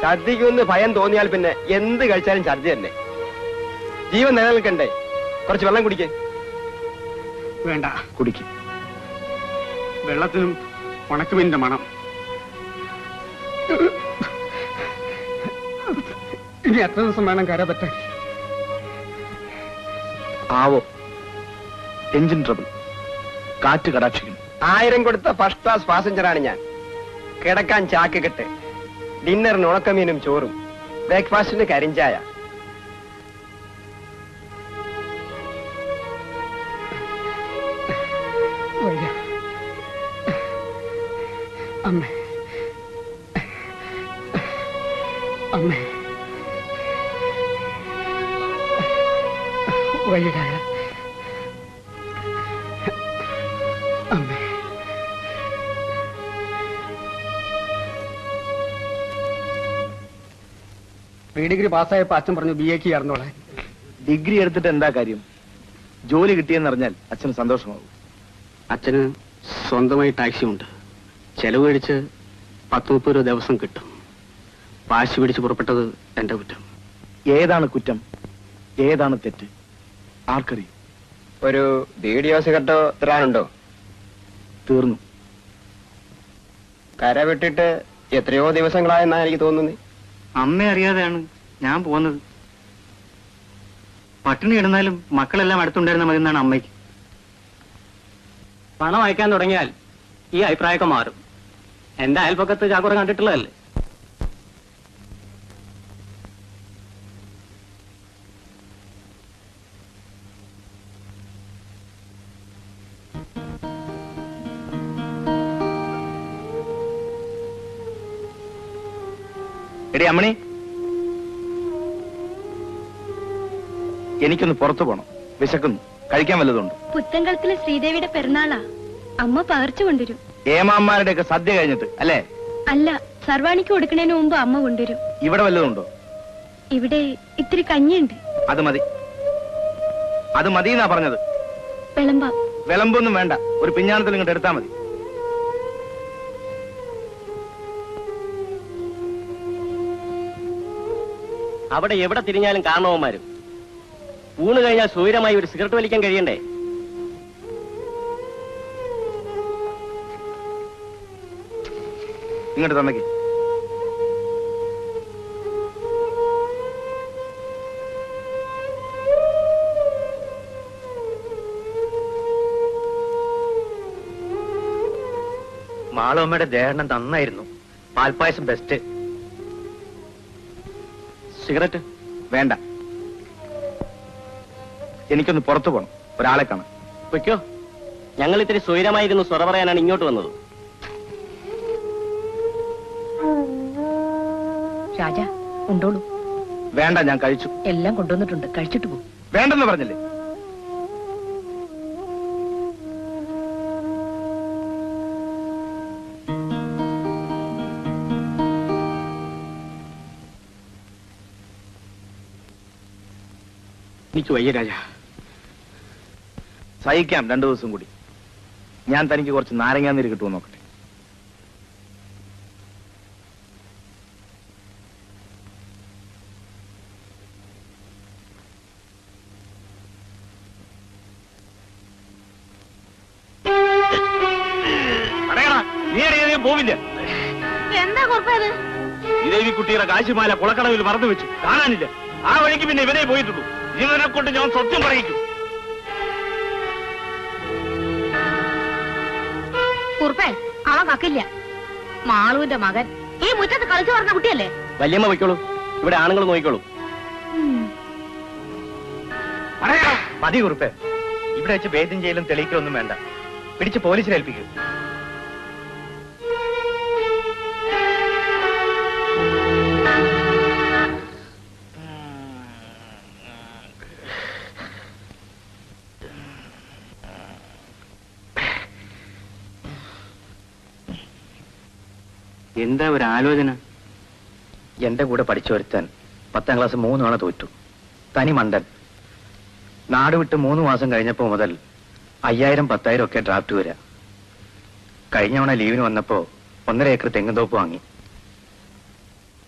ഛർദിക്കുമെന്ന് ഭയം തോന്നിയാൽ പിന്നെ എന്ത് കഴിച്ചാലും ഛർദി തന്നെ. ജീവൻ നിലനിൽക്കണ്ടേ? കുറച്ച് വെള്ളം കുടിക്കേ. വേണ്ട, കുടിക്കും. വെള്ളത്തിനും ഉണക്കുമീനിന്റെ മണം. ഇനി എത്ര ദിവസം വേണം കര പറ്റാൻ? ആവോ, എഞ്ചിൻ ട്രബിൾ, കാറ്റ് കടാക്ഷിക്കുന്നു. 1000 കൊടുത്ത ഫസ്റ്റ് ക്ലാസ് പാസഞ്ചറാണ് ഞാൻ. കിടക്കാൻ ചാക്ക് കെട്ട്, ഡിന്നറിന് ഉണക്കമീനും ചോറും, ബ്രേക്ക്ഫാസ്റ്റിന് കരിഞ്ചായ. അമ്മേ, അമ്മേ, വൈകായ അമ്മേ. പ്രീ ഡിഗ്രി പാസ്സായപ്പോ അച്ഛൻ പറഞ്ഞു BA ചേർന്നോളാൻ. ഡിഗ്രി എടുത്തിട്ട് എന്താ കാര്യം? ജോലി കിട്ടിയെന്നറിഞ്ഞാൽ അച്ഛന് സന്തോഷമാവും. അച്ഛന് സ്വന്തമായി ടാക്സി ഉണ്ട്. ചെലവ് കഴിച്ച് 10-30 രൂപ ദിവസം കിട്ടും. വാശി പിടിച്ച് പുറപ്പെട്ടത് എന്റെ കുറ്റം. ഏതാണ് കുറ്റം, ഏതാണ് തെറ്റ് ആർക്കറിയും? ഒരു വീഡിയോ സിഗരറ്റോ തരാനുണ്ടോ? തീർന്നു. കര വിട്ടിട്ട് എത്രയോ ദിവസങ്ങളായെന്നാണ് എനിക്ക് തോന്നുന്നത്. അമ്മ അറിയാതെയാണ് ഞാൻ പോകുന്നത്. പട്ടിണി കിടന്നാലും മക്കളെല്ലാം അടുത്തുണ്ടായിരുന്ന മതി എന്നാണ് അമ്മയ്ക്ക്. പണം അയക്കാൻ തുടങ്ങിയാൽ ഈ അഭിപ്രായമൊക്കെ മാറും. എന്റെ അയൽപ്പക്കത്ത് ചാക്കുറ കണ്ടിട്ടുള്ളതല്ലേ. എടി അമ്മണി, എനിക്കൊന്ന് പുറത്തു പോണം. വിശക്കുന്നു. കഴിക്കാൻ വല്ലതുണ്ട്? പുത്തൻകുളത്തിലെ ശ്രീദേവിയുടെ പെരുന്നാളാ. അമ്മ പകർച്ചു കൊണ്ടുവരും. ഏമാന്മാരുടെ ഒക്കെ സദ്യ കഴിഞ്ഞിട്ട് അല്ലേ? അല്ല, സർവാണിക്ക് കൊടുക്കണേന് മുമ്പ് അമ്മ കൊണ്ടുവരും. ഇവിടെ വല്ലതുണ്ടോ? ഇവിടെ ഇത്തിരി കഞ്ഞിയുണ്ട്. അത് മതി. അത് മതി എന്നാ പറഞ്ഞത്. വിളമ്പാം. വിളമ്പൊന്നും വേണ്ട, ഒരു പിഞ്ഞാണത്തിൽ ഇങ്ങോട്ട് എടുത്താൽ മതി. അവിടെ എവിടെ തിരിഞ്ഞാലും കാരണവന്മാരും. ഊണ് കഴിഞ്ഞാൽ സ്വൈരമായി ഒരു സിഗരറ്റ് വലിക്കാൻ കഴിയണ്ടേ? ഇങ്ങോട്ട് തന്നേക്ക്. മാളമ്മയുടെ ദേഹണം നന്നായിരുന്നു. പാൽപ്പായസം ബെസ്റ്റ്. സിഗരറ്റ് വേണ്ട. എനിക്കൊന്ന് പുറത്തു പോണം, ഒരാളെ കാണാം. പൊയ്ക്കോ. ഞങ്ങൾ ഇത്തിരി സ്വൈരമായിരുന്നു സ്വറ പറയാനാണ് ഇങ്ങോട്ട് വന്നത്. രാജ, ഉണ്ടോളൂ. വേണ്ട, ഞാൻ കഴിച്ചു. എല്ലാം കൊണ്ടുവന്നിട്ടുണ്ട്, കഴിച്ചിട്ട് പോകും. വേണ്ടെന്ന് പറഞ്ഞില്ലേ? എനിക്ക് വയ്യ രാജ. സഹിക്കാം 2 ദിവസം കൂടി. ഞാൻ തനിക്ക് കുറച്ച് നാരങ്ങാനീര് കിട്ടുമോ നോക്കട്ടെ. പോവില്ല. എന്താ കുഴപ്പത്? ഇതേവി കുട്ടിയുടെ കാശിമാല കുളക്കടവിൽ മറന്നു വെച്ചു, കാണാനില്ല. ആ വഴിക്ക് പിന്നെ ഇവരെ പോയിട്ടുള്ളൂ. ഇവനെ കൊണ്ട് ഞാൻ സത്യം പറയിക്കും. കുറുപ്പേ, അവൻ കക്കില്ല. മാളുവിന്റെ മകൻ ഈ മുറ്റത്ത് കളിച്ചു പറഞ്ഞ കുട്ടിയല്ലേ? വല്യമ്മ വയ്ക്കോളൂ, ഇവിടെ ആണുങ്ങൾ നോക്കിക്കോളൂ. മതി കുറുപ്പേ, ഇവിടെ വെച്ച് ഭേദം ചെയ്യലും തെളിയിക്കൊന്നും വേണ്ട. പിടിച്ച് പോലീസിൽ ഏൽപ്പിക്കും. എന്താ ഒരു ആലോചന? എന്റെ കൂടെ പഠിച്ചു വരുത്താൻ 10ാം ക്ലാസ് 3 തവണ തോറ്റു. തനി മണ്ടൻ. നാട് വിട്ട് 3 മാസം കഴിഞ്ഞപ്പോ മുതൽ 5000, 10,000 ഒക്കെ ഡ്രാഫ്റ്റ് വരാ. കഴിഞ്ഞ തവണ ലീവിന് വന്നപ്പോ 1.5 ഏക്കർ തെങ്ങുംതോപ്പ് വാങ്ങി.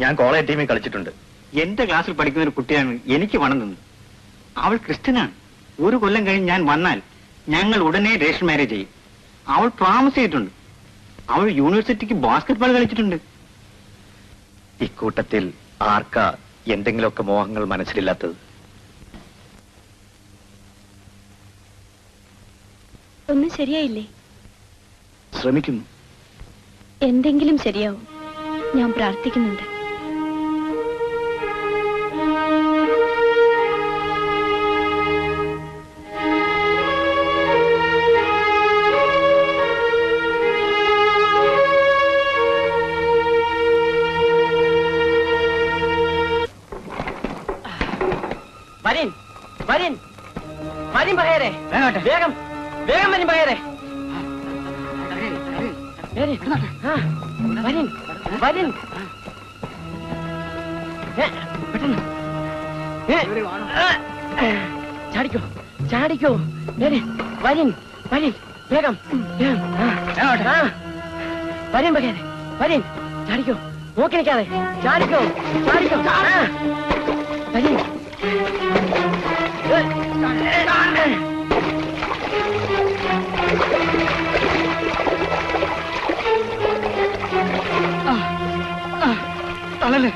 ഞാൻ കോളേജ് ടീമിൽ കളിച്ചിട്ടുണ്ട്. എന്റെ ക്ലാസ്സിൽ പഠിക്കുന്ന ഒരു കുട്ടിയാണ് എനിക്ക് പണം തന്നത്. അവൾ ക്രിസ്ത്യനാണ്. ഒരു കൊല്ലം കഴിഞ്ഞ് ഞാൻ വന്നാൽ ഞങ്ങൾ ഉടനെ രജിസ്റ്റർ മാരേജ് ചെയ്യും. അവൾ പ്രോമിസ് ചെയ്തിട്ടുണ്ട്. അവൾ യൂണിവേഴ്സിറ്റിക്ക് ബാസ്കറ്റ്ബോൾ കളിച്ചിട്ടുണ്ട്. ഇക്കൂട്ടത്തിൽ ആർക്കാ എന്തെങ്കിലുമൊക്കെ മോഹങ്ങൾ മനസ്സിലില്ലാത്തത്? ഒന്നും ശരിയായില്ലേ? ശ്രമിക്കുന്നു. എന്തെങ്കിലും ശരിയാവും. ഞാൻ പ്രാർത്ഥിക്കുന്നുണ്ട്. വരീൻ വരീൻ വരീൻ ബഹേരെ, വേഗം വേഗം വരീൻ ബഹേരെ. വരീൻ വരീൻ പെട്ടെന്ന് ചാടിക്കോ ചാടിക്കോ. വരീൻ വരീൻ വേഗം വരീൻ ബഹേരെ വരീൻ. ചാടിക്കോ, നോക്കി നിൽക്കാതെ ചാടിക്കോ ചാടിക്കോ. വരീൻ തളല്ലേ.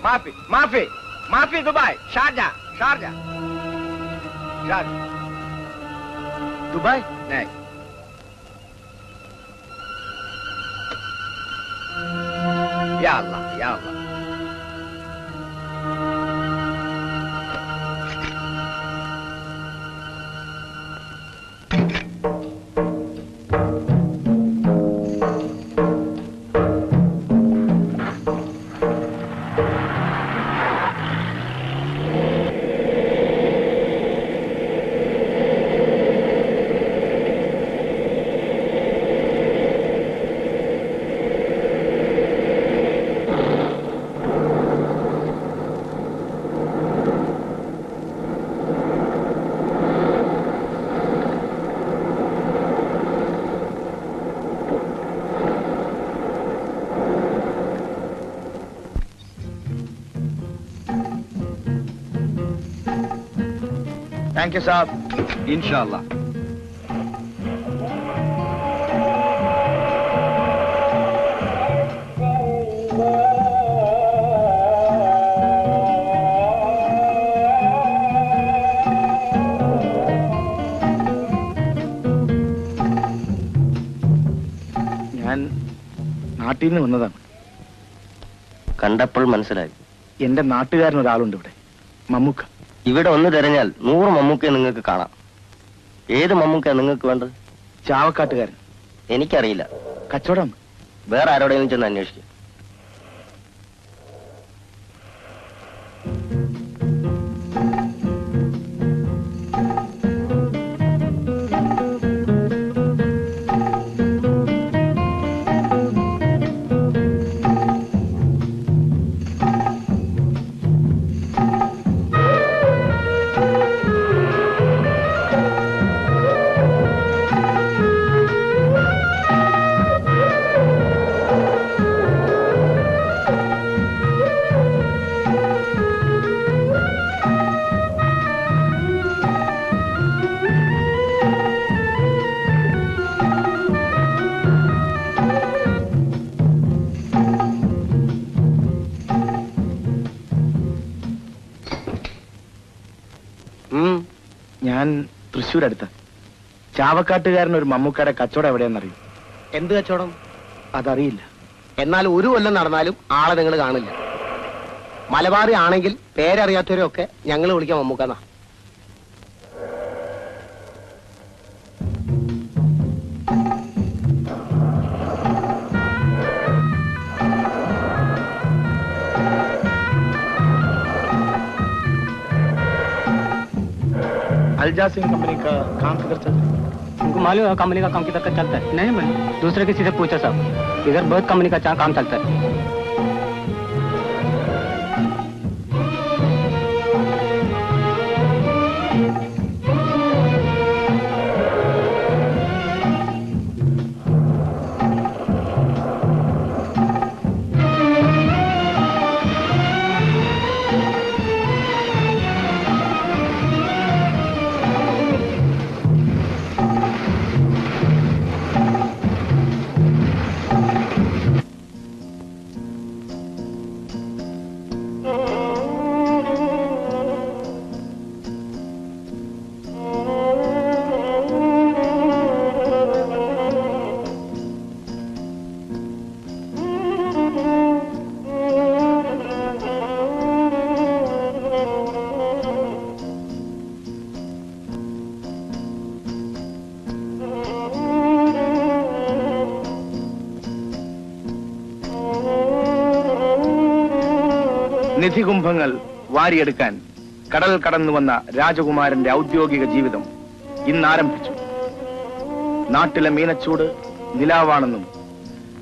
മാഫി മാഫി മാഫി Dubai Sharjah Sharjah Sharjah Dubai नहीं या अल्लाह या अल्लाह താങ്ക് യു സാബ്. इंशाल्लाह ഞാൻ നാട്ടിൽ നിന്ന് വന്നതാണ്. കണ്ടപ്പോൾ മനസ്സിലായി. എന്റെ നാട്ടുകാരൻ ഒരാളുണ്ട് ഇവിടെ, മമ്മൂക്ക. ഇവിടെ ഒന്ന് തിരഞ്ഞാൽ 100 മമ്മൂക്കയെ നിങ്ങൾക്ക് കാണാം. ഏത് മമ്മൂക്കയാണ് നിങ്ങൾക്ക് വേണ്ടത്? ചാവക്കാട്ടുകാരൻ. എനിക്കറിയില്ല. കച്ചവടം. വേറെ ആരോടെങ്കിലും ചെന്ന് അന്വേഷിക്കും. ഞാൻ തൃശ്ശൂർ അടുത്ത. ചാവക്കാട്ടുകാരൻ ഒരു മമ്മൂക്കയുടെ കച്ചവടം എവിടെയെന്നറിയും. എന്ത് കച്ചവടം? അതറിയില്ല. എന്നാൽ ഒരു കൊല്ലം നടന്നാലും ആളെ നിങ്ങൾ കാണില്ല. മലബാറി ആണെങ്കിൽ പേരറിയാത്തവരൊക്കെ ഞങ്ങൾ വിളിക്കാം മമ്മൂക്കന്നാ. अलजासिम कंपनी का काम किधर चल रहा है? उनको मालूम है कंपनी का काम किधर का चलता है? नहीं मालूम. दूसरे किसी से पूछा साहब. इधर बहुत कंपनी का काम चलता है. നിധികുംഭങ്ങൾ വാരിയെടുക്കാൻ കടൽ കടന്നു വന്ന രാജകുമാരന്റെ ഔദ്യോഗിക ജീവിതം ഇന്നാരംഭിച്ചു. നാട്ടിലെ മീനച്ചൂട് നിലാവാണെന്നും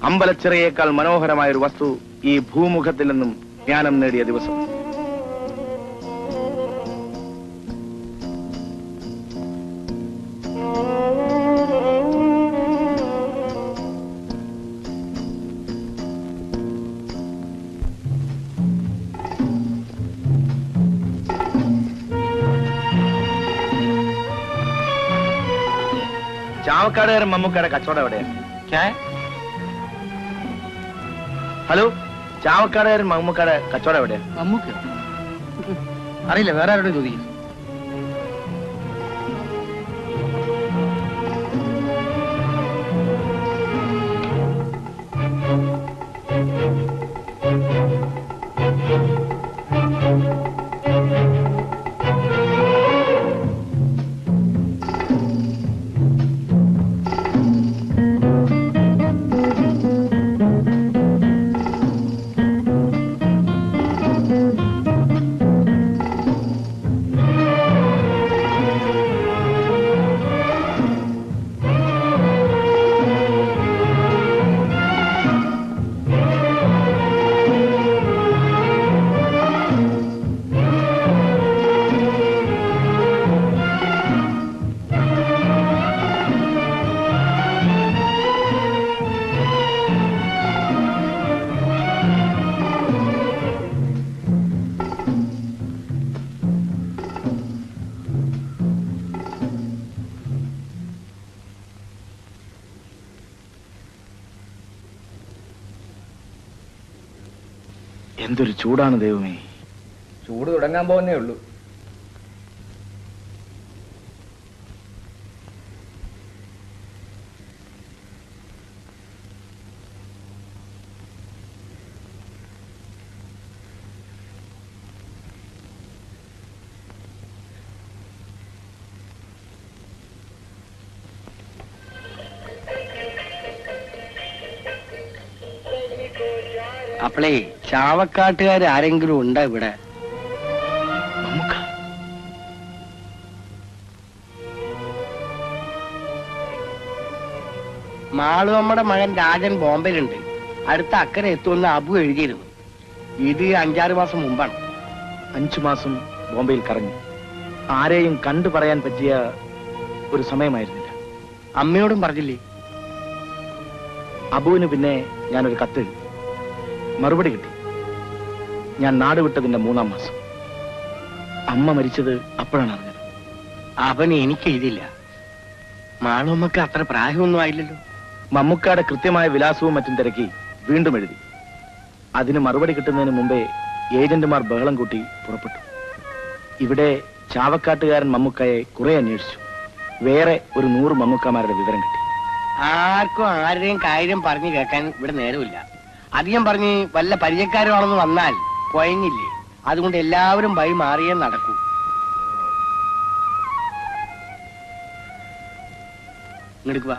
അമ്പലച്ചിറയേക്കാൾ മനോഹരമായൊരു വസ്തു ഈ ഭൂമുഖത്തിൽ നിന്നും ജ്ഞാനം നേടിയ ദിവസം. ചാവക്കാടുകാരൻ മമ്മൂക്കയുടെ കച്ചവടം എവിടെയാണ്? ഹലോ, ചാവക്കാടുകാരൻ മമ്മൂക്കാടെ കച്ചവടം എവിടെയാ? മമ്മൂക്ക് അറിയില്ല, വേറെ ആരോടും ചോദിക്കും. എന്തൊരു ചൂടാണ് ദൈവമേ. ചൂട് തുടങ്ങാൻ പോകുന്നേ ഉള്ളൂ. അപ്പളേ ചാവക്കാട്ടുകാർ ആരെങ്കിലും ഉണ്ടോ ഇവിടെ? മാളുവമ്മയുടെ മകൻ രാജൻ ബോംബെയിലുണ്ട്. അടുത്ത അക്കരെ എത്തുമെന്ന് അബു എഴുതിയിരുന്നു. ഇത് 5-6 മാസം മുമ്പാണ്. 5 മാസം ബോംബെയിൽ കറങ്ങി. ആരെയും കണ്ടു പറയാൻ പറ്റിയ ഒരു സമയമായിരുന്നില്ല. അമ്മയോടും പറഞ്ഞില്ലേ? അബുവിന് പിന്നെ ഞാനൊരു കത്ത് എഴുതി. മറുപടി കിട്ടി. ഞാൻ നാട് വിട്ടതിന്റെ 3-ാം മാസം. അമ്മ മരിച്ചത് അപ്പോഴാണ് അറിഞ്ഞത്. അവൻ എനിക്ക് എഴുതില്ല. മാളുവമ്മക്ക് അത്ര പ്രായമൊന്നും ആയില്ലല്ലോ. മമ്മൂക്കാടെ കൃത്യമായ വിലാസവും മറ്റും തിരക്കി വീണ്ടും എഴുതി. അതിന് മറുപടി കിട്ടുന്നതിന് മുമ്പേ ഏജന്റുമാർ ബഹളം കൂട്ടി പുറപ്പെട്ടു. ഇവിടെ ചാവക്കാട്ടുകാരൻ മമ്മൂക്കയെ കുറെ അന്വേഷിച്ചു. വേറെ ഒരു 100 മമ്മൂക്കമാരുടെ വിവരം കിട്ടി. ആർക്കും ആരുടെയും കാര്യം പറഞ്ഞു കേൾക്കാൻ ഇവിടെ നേരമില്ല. അധികം പറഞ്ഞ് വല്ല പരിചയക്കാരുമാണെന്ന് വന്നാൽ കൊയങ്ങില്ലേ. അതുകൊണ്ട് എല്ലാവരും വഴി മാറിയേ നടക്കൂ. ഇങ്ങോട്ട് വാ.